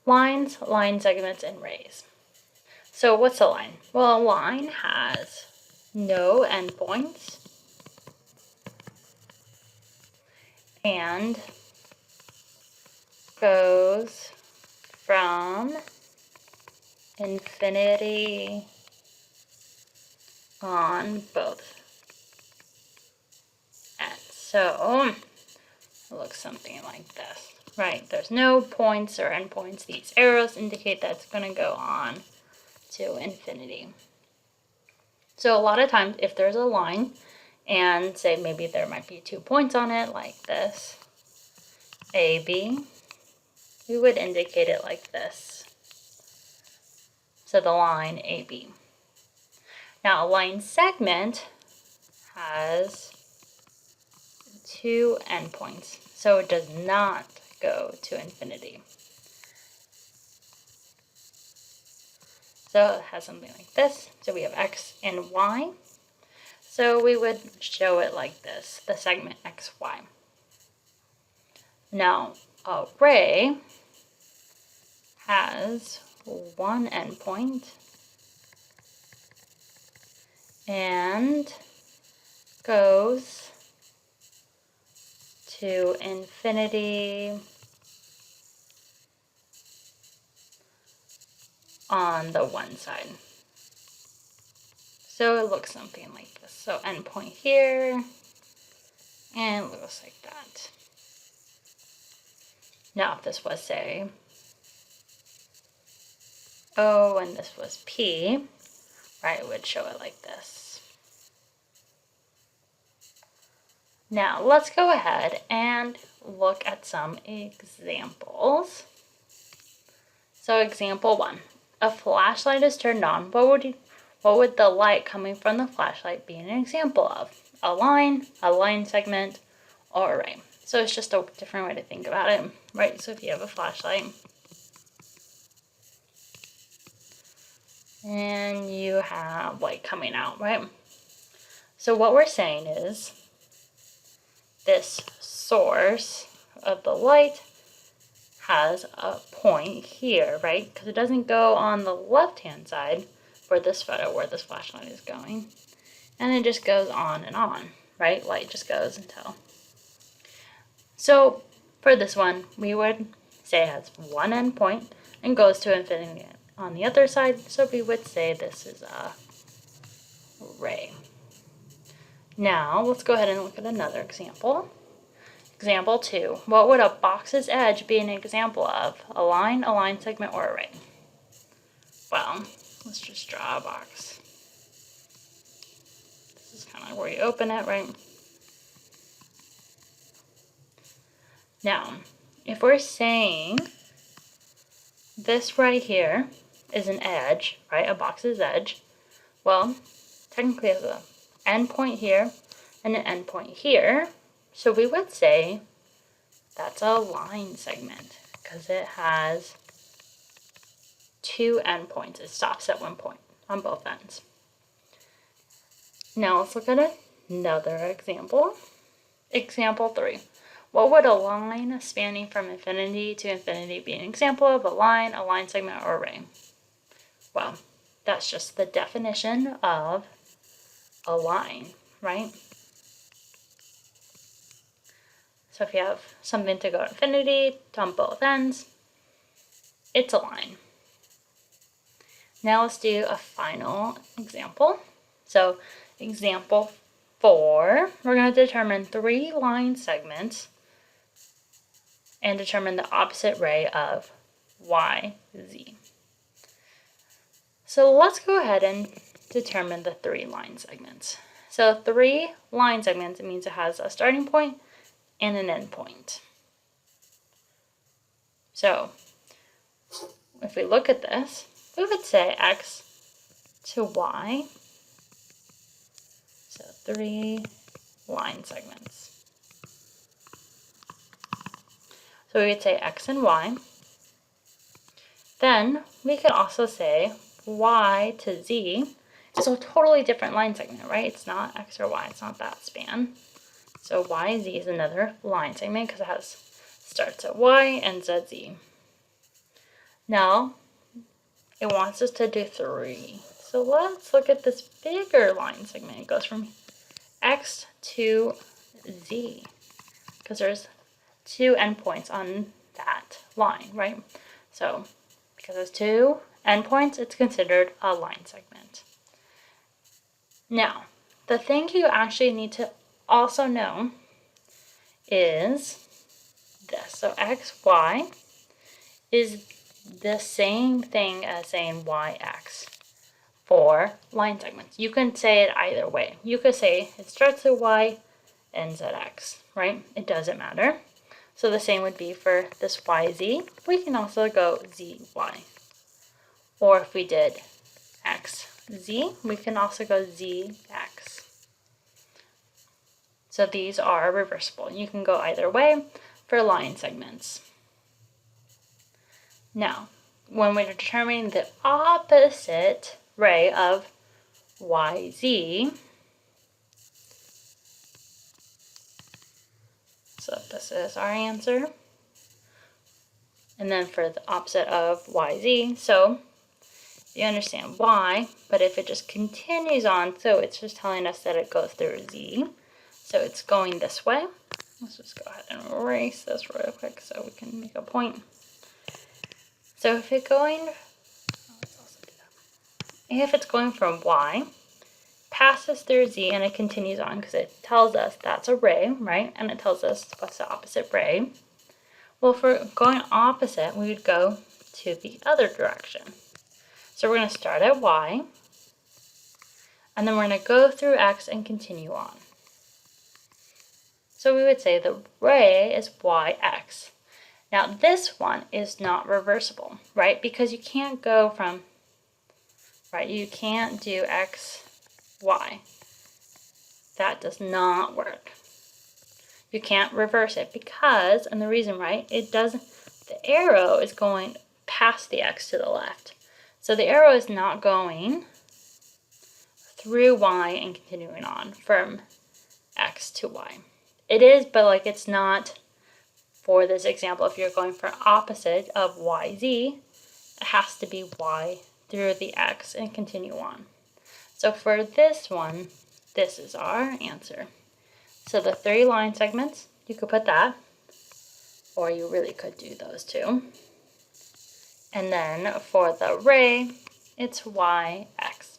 lines, line segments, and rays. So what's a line? Well, a line has no endpoints and goes from infinity on both ends. So it looks something like this, right? There's no points or endpoints. These arrows indicate that it's going to go on to infinity. So a lot of times if there's a line and say maybe there might be 2 points on it like this, AB, we would indicate it like this. So the line AB. Now a line segment has 2 endpoints, so it does not go to infinity. So it has something like this. So we have X and Y. So we would show it like this, the segment XY. Now a ray has 1 endpoint and goes to infinity on the one side. So it looks something like this. So endpoint here, and it looks like that. Now if this was, say, O and this was P, right, it would show it like this. Now let's go ahead and look at some examples. So example 1, a flashlight is turned on. What would the light coming from the flashlight be an example of? A line segment, or a ray. So it's just a different way to think about it, right? So if you have a flashlight and you have light coming out, right? So what we're saying is this source of the light has a point here, right? Because it doesn't go on the left-hand side for this photo where this flashlight is going. And it just goes on, right? Light just goes until. So for this one, we would say it has 1 endpoint and goes to infinity on the other side. So we would say this is a ray. Now let's go ahead and look at another example. Example 2, what would a box's edge be an example of? A line segment, or a ray? Well, let's just draw a box. This is kind of where you open it, right? Now, if we're saying this right here is an edge, right, a box's edge, well, technically it has an endpoint here and an endpoint here. So we would say that's a line segment because it has 2 endpoints. It stops at 1 point on both ends. Now let's look at another example. Example 3. What would a line spanning from infinity to infinity be an example of? A line segment, or a ray? Well, that's just the definition of a line, right? So if you have something to go to infinity on both ends, it's a line. Now let's do a final example. So example 4, we're going to determine 3 line segments and determine the opposite ray of YZ. So let's go ahead and determine the 3 line segments. So 3 line segments, it means it has a starting point and an end point. So if we look at this, we would say X to Y. So 3 line segments. So we would say X and Y. Then we could also say Y to Z is a totally different line segment, right? It's not X or Y, it's not that span. So YZ is another line segment because it starts at Y and ends at Z. Now, it wants us to do 3. So let's look at this bigger line segment. It goes from X to Z, because there's 2 endpoints on that line, right? So because there's 2 endpoints, it's considered a line segment. Now, the thing you actually need to also know is this. So x, y is the same thing as saying yx for line segments. You can say it either way. You could say it starts at y, ends at x, right? It doesn't matter. So the same would be for this yz. We can also go zy. Or if we did xz, we can also go zx. So these are reversible. You can go either way for line segments. Now, when we're determining the opposite ray of yz, so this is our answer. And then for the opposite of yz, so you understand y, but if it just continues on, so it's just telling us that it goes through z, so it's going this way. Let's just go ahead and erase this real quick so we can make a point. So if it's going, if it's going from y, passes through z, and it continues on because it tells us that's a ray, right? And it tells us what's the opposite ray. Well, for going opposite, we would go to the other direction. So we're going to start at y, and then we're going to go through x and continue on. So we would say the ray is yx. Now this one is not reversible, right? Because you can't go from, right, you can't do x, y. That does not work. You can't reverse it because, and the reason, right, it doesn't, the arrow is going past the x to the left. So the arrow is not going through y and continuing on from x to y. It is, but like it's not, for this example, if you're going for opposite of yz, it has to be y through the x and continue on. So for this one, this is our answer. So the 3 line segments, you could put that, or you really could do those 2. And then for the ray, it's yx.